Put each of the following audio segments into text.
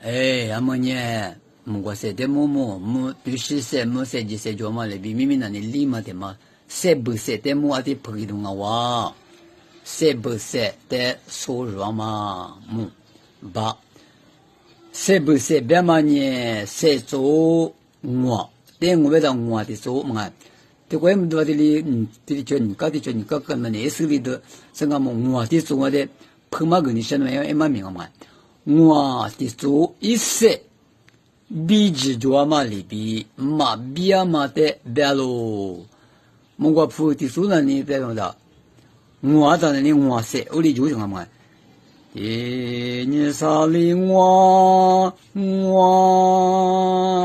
哎，阿么呢？我说的么对是说么说就是叫嘛嘞，比明明那里立马的嘛，说不说的么啊的不给动啊哇，说不说的说软嘛么吧，说不说别嘛呢？说做我，但我为了我的做嘛。这怪么多的哩，这叫你搞个么呢？手里头，是我们我的做我的，碰嘛个你现在要蛮明白嘛？我的做一些。比起做嘛里比嘛比啊嘛的别咯，我铺的书呢你别弄的，我在那里我写，我里就什么？你啥里我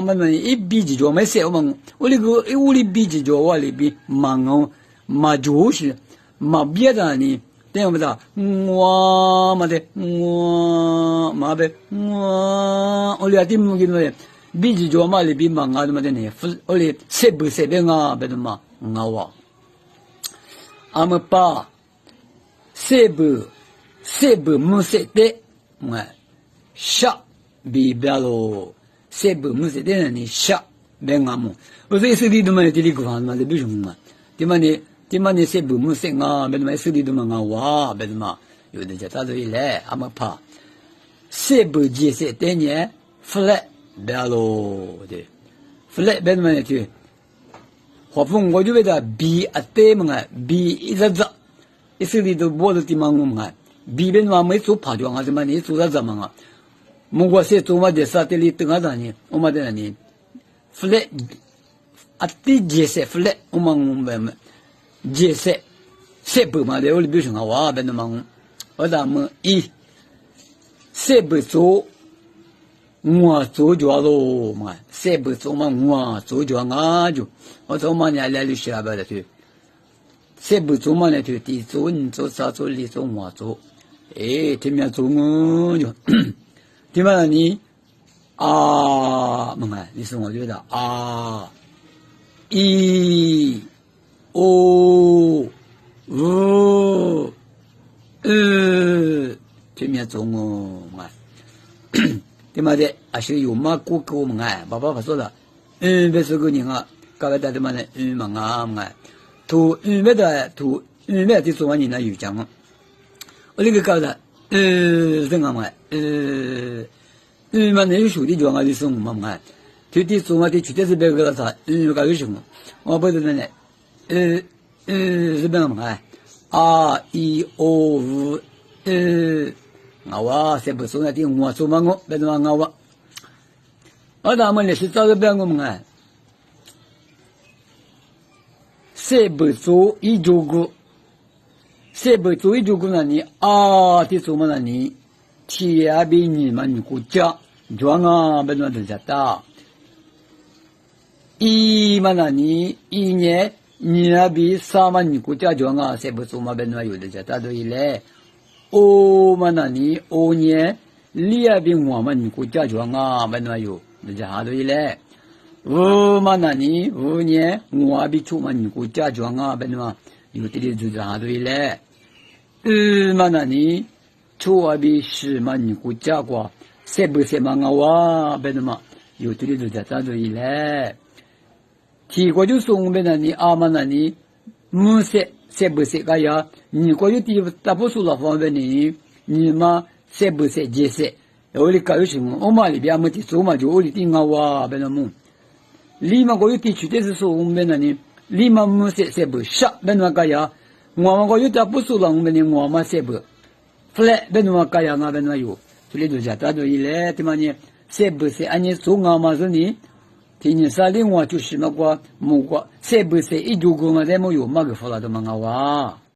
们一比起做没写我们，我里比起做我里比嘛就是嘛别的呢。对不对？我嘛的，我嘛呗，我俩的木给么的，比起做嘛里比嘛啊的嘛的呢，我哩设备啊，别的嘛啊哇，阿么把设备木设的，下比别咯，设备木设的呢下别阿么，我这设备都嘛这里个嘛的比什么嘛，对嘛呢？ที่มันเนี่ยเสบุมุเสงาเป็นไหมสุดที่มันงาวะเป็นมาอยู่ในจัตตาตัวนี้แหละอามาพาเสบุจีเสเตเนี่ยฟลตเบลโลเดฟลตเป็นไหมเนี่ยที่หัวฟงก็อยู่แบบบีอัตเตมังไงบีอีจัดอีสุดที่ตัวบอลที่มังงไงบีเป็นว่าไม่สู้ผ่าจวงอะไรมันนี่สู้จัดมังอ่ะมึงว่าเสตัวมาเดสต์ที่ตึงอะไรนี่ออกมาเดนี่ฟลตอัตติจีเสฟลตออกมาแบบ解释，设备嘛的，我里比如说我别的忙，我咱们设备做，我做着咯嘛，设备做嘛我做着啊就，我做嘛呢来里学不的去，设备做嘛呢去，地做你做啥做你做我做，哎，天面做我就，天嘛你啊，么哎，你是我觉得啊，这面做我嘛，对嘛的，还是有嘛顾客我们哎，爸爸说了，别说个人啊，搞个大的嘛呢，嘛啊嘛，别的别的做完人呢有讲嘛，我这个搞的，这个嘛，嘛那有兄弟叫我的送嘛嘛，就的做嘛的绝对是别个啥，搞有什么，我不知道呢。日本嘛，啊，E O U，我是不说那的我做嘛我，别的嘛我咱们呢是找个别个嘛，是不做一周个，是不做一周个那你啊，的做嘛那你，铁比你们国家，装啊，别的都在打，一嘛那你一年。你那比啥嘛？你国家讲啊，谁不做嘛？别那有的家，大多一来，嘛那你年，你那比我们你国家讲啊，别那有，那家多一来，嘛那你年，我比出嘛你国家讲啊，别那有的就家多一来，嘛那你出比是嘛你国家过，谁不谁嘛我别那嘛有的就家大多一来。提过就送别那你阿嘛那你，设不设个呀？你过去提大多数老方便你嘛设不设解释，我里搞有什么？我嘛里边么提做嘛就我里定啊哇别那么，你嘛过去提取的是说我们那你，你嘛设不啥别那个呀？我嘛过去大多数老我们我嘛设不，flat 别那个呀，别那有，这里都是大多一来，对嘛呢？设不设按你做啊嘛是你。今年啥另外就是那个木瓜，是不是一周过嘛？咱没有嘛个发了的嘛个哇。